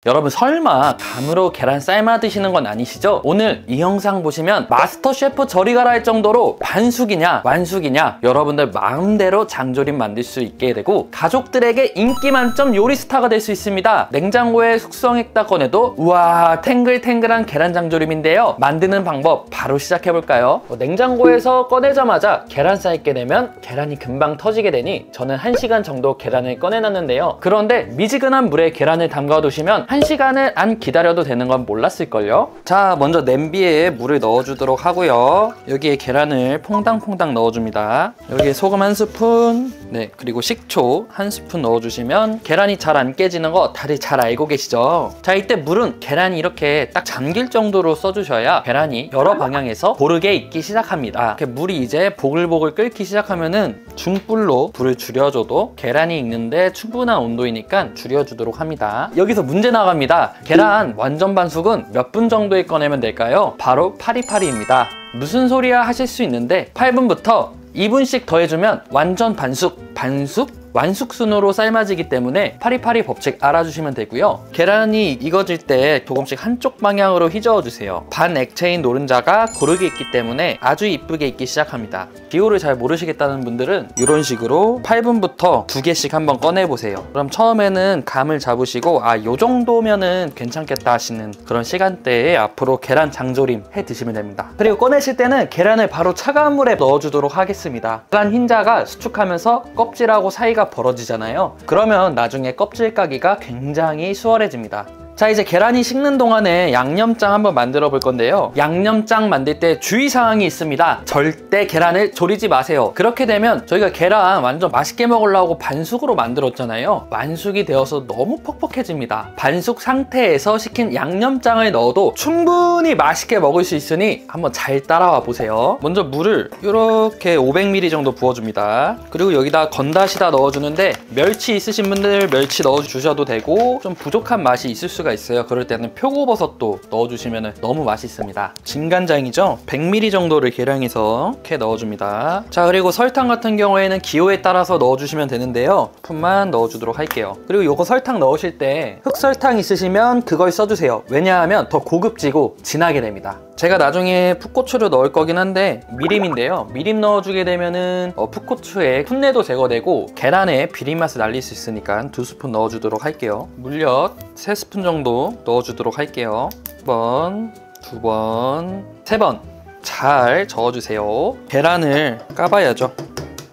여러분 설마 감으로 계란 삶아 드시는 건 아니시죠? 오늘 이 영상 보시면 마스터 셰프 저리 가라 할 정도로 반숙이냐 완숙이냐 여러분들 마음대로 장조림 만들 수 있게 되고 가족들에게 인기 만점 요리 스타가 될 수 있습니다. 냉장고에 숙성했다 꺼내도 우와 탱글탱글한 계란 장조림인데요. 만드는 방법 바로 시작해볼까요? 냉장고에서 꺼내자마자 계란 삶게 되면 계란이 금방 터지게 되니 저는 1시간 정도 계란을 꺼내놨는데요. 그런데 미지근한 물에 계란을 담가 두시면 1시간을 안 기다려도 되는 건 몰랐을걸요? 자, 먼저 냄비에 물을 넣어주도록 하고요. 여기에 계란을 퐁당퐁당 넣어줍니다. 여기에 소금 1스푼, 네, 그리고 식초 1스푼 넣어주시면 계란이 잘 안 깨지는 거 다들 잘 알고 계시죠? 자, 이때 물은 계란이 이렇게 딱 잠길 정도로 써주셔야 계란이 여러 방향에서 고르게 익기 시작합니다. 이렇게 물이 이제 보글보글 끓기 시작하면은 중불로 불을 줄여줘도 계란이 익는데 충분한 온도이니까 줄여주도록 합니다. 여기서 문제 나갑니다. 계란 완전 반숙은 몇 분 정도에 꺼내면 될까요? 바로 파리파리입니다. 무슨 소리야 하실 수 있는데 8분부터 2분씩 더해주면 완전 반숙, 완숙 순으로 삶아지기 때문에 파리파리 법칙 알아주시면 되고요. 계란이 익어질 때 조금씩 한쪽 방향으로 휘저어주세요. 반액체인 노른자가 고르게 익기 때문에 아주 이쁘게 익기 시작합니다. 기호를 잘 모르시겠다는 분들은 이런 식으로 8분부터 2개씩 한번 꺼내보세요. 그럼 처음에는 감을 잡으시고 요 정도면은 괜찮겠다 하시는 그런 시간대에 앞으로 계란 장조림 해 드시면 됩니다. 그리고 꺼내실 때는 계란을 바로 차가운 물에 넣어주도록 하겠습니다. 계란 흰자가 수축하면서 껍질하고 사이가 벌어지잖아요. 그러면 나중에 껍질 까기가 굉장히 수월해집니다. 자, 이제 계란이 식는 동안에 양념장 한번 만들어 볼 건데요. 양념장 만들 때 주의사항이 있습니다. 절대 계란을 졸이지 마세요. 그렇게 되면 저희가 계란 완전 맛있게 먹으려고 반숙으로 만들었잖아요. 완숙이 되어서 너무 퍽퍽해집니다. 반숙 상태에서 식힌 양념장을 넣어도 충분히 맛있게 먹을 수 있으니 한번 잘 따라와 보세요. 먼저 물을 이렇게 500ml 정도 부어줍니다. 그리고 여기다 건다시다 넣어주는데 멸치 있으신 분들 멸치 넣어주셔도 되고 좀 부족한 맛이 있을 수가 있어요. 그럴 때는 표고버섯도 넣어주시면 너무 맛있습니다. 진간장이죠? 100ml 정도를 계량해서 이렇게 넣어줍니다. 자, 그리고 설탕 같은 경우에는 기호에 따라서 넣어주시면 되는데요. 스푼만 넣어주도록 할게요. 그리고 이거 설탕 넣으실 때 흑설탕 있으시면 그걸 써주세요. 왜냐하면 더 고급지고 진하게 됩니다. 제가 나중에 풋고추를 넣을 거긴 한데 미림인데요. 미림 넣어주게 되면은 풋고추의 풋내도 제거되고 계란에 비린맛을 날릴 수 있으니까 2스푼 넣어주도록 할게요. 물엿 3스푼 정도 넣어주도록 할게요. 1번, 2번, 3번 잘 저어주세요. 계란을 까봐야죠.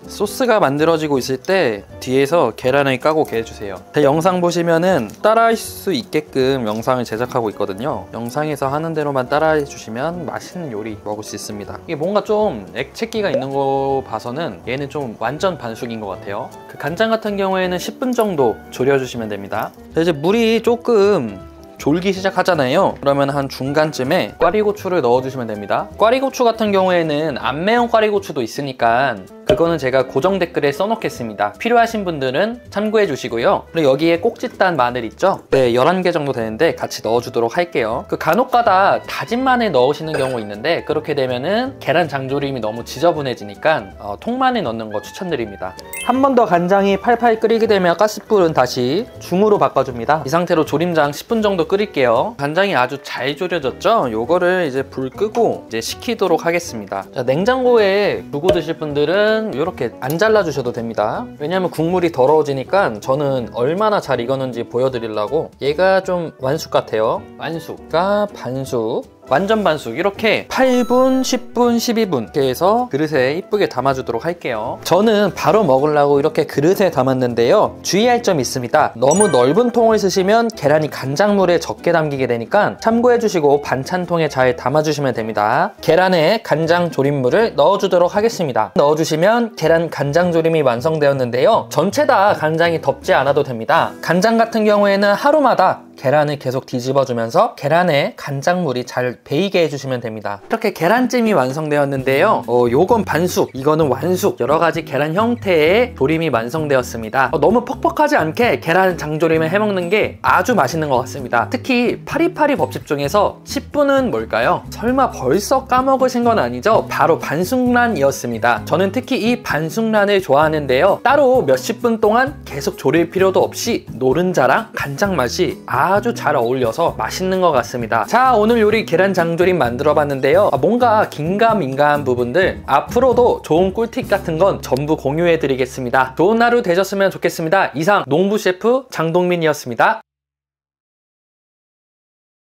소스가 만들어지고 있을 때 뒤에서 계란을 까고 해주세요. 제 영상 보시면은 따라할 수 있게끔 영상을 제작하고 있거든요. 영상에서 하는 대로만 따라해 주시면 맛있는 요리 먹을 수 있습니다. 이게 뭔가 좀 액체기가 있는 거 봐서는 얘는 좀 완전 반숙인 것 같아요. 그 간장 같은 경우에는 10분 정도 졸여주시면 됩니다. 이제 물이 조금 졸기 시작하잖아요. 그러면 한 중간쯤에 꽈리고추를 넣어주시면 됩니다. 꽈리고추 같은 경우에는 안 매운 꽈리고추도 있으니까 그거는 제가 고정 댓글에 써놓겠습니다. 필요하신 분들은 참고해 주시고요. 그리고 여기에 꼭짓단 마늘 있죠? 네, 11개 정도 되는데 같이 넣어주도록 할게요. 그 간혹가다 다진 마늘 넣으시는 경우 있는데 그렇게 되면은 계란 장조림이 너무 지저분해지니까 통마늘 넣는 거 추천드립니다. 한 번 더 간장이 팔팔 끓이게 되면 가스불은 다시 중으로 바꿔줍니다. 이 상태로 조림장 10분 정도 끓일게요. 간장이 아주 잘 졸여졌죠? 요거를 이제 불 끄고 이제 식히도록 하겠습니다. 자, 냉장고에 두고 드실 분들은 이렇게 안 잘라주셔도 됩니다. 왜냐면 국물이 더러워지니까 저는 얼마나 잘 익었는지 보여드리려고. 얘가 좀 완숙 같아요. 완숙과 반숙, 완전 반숙 이렇게 8분, 10분, 12분 이렇게 해서 그릇에 이쁘게 담아주도록 할게요. 저는 바로 먹으려고 이렇게 그릇에 담았는데요. 주의할 점이 있습니다. 너무 넓은 통을 쓰시면 계란이 간장물에 적게 담기게 되니까 참고해 주시고 반찬통에 잘 담아주시면 됩니다. 계란에 간장 조림물을 넣어주도록 하겠습니다. 넣어주시면 계란 간장 조림이 완성되었는데요. 전체 다 간장이 덮지 않아도 됩니다. 간장 같은 경우에는 하루마다 계란을 계속 뒤집어주면서 계란에 간장물이 잘 배이게 해주시면 됩니다. 이렇게 계란찜이 완성되었는데요. 요건 반숙, 이거는 완숙, 여러가지 계란 형태의 조림이 완성되었습니다. 너무 퍽퍽하지 않게 계란 장조림을 해먹는 게 아주 맛있는 것 같습니다. 특히 파리파리 법칙 중에서 10분은 뭘까요? 설마 벌써 까먹으신 건 아니죠? 바로 반숙란이었습니다. 저는 특히 이 반숙란을 좋아하는데요. 따로 몇십 분 동안 계속 졸일 필요도 없이 노른자랑 간장 맛이 아주 잘 어울려서 맛있는 것 같습니다. 자, 오늘 요리 계란 장조림 만들어 봤는데요. 뭔가 긴가민가한 부분들 앞으로도 좋은 꿀팁 같은 건 전부 공유해 드리겠습니다. 좋은 하루 되셨으면 좋겠습니다. 이상 농부 셰프 장동민이었습니다.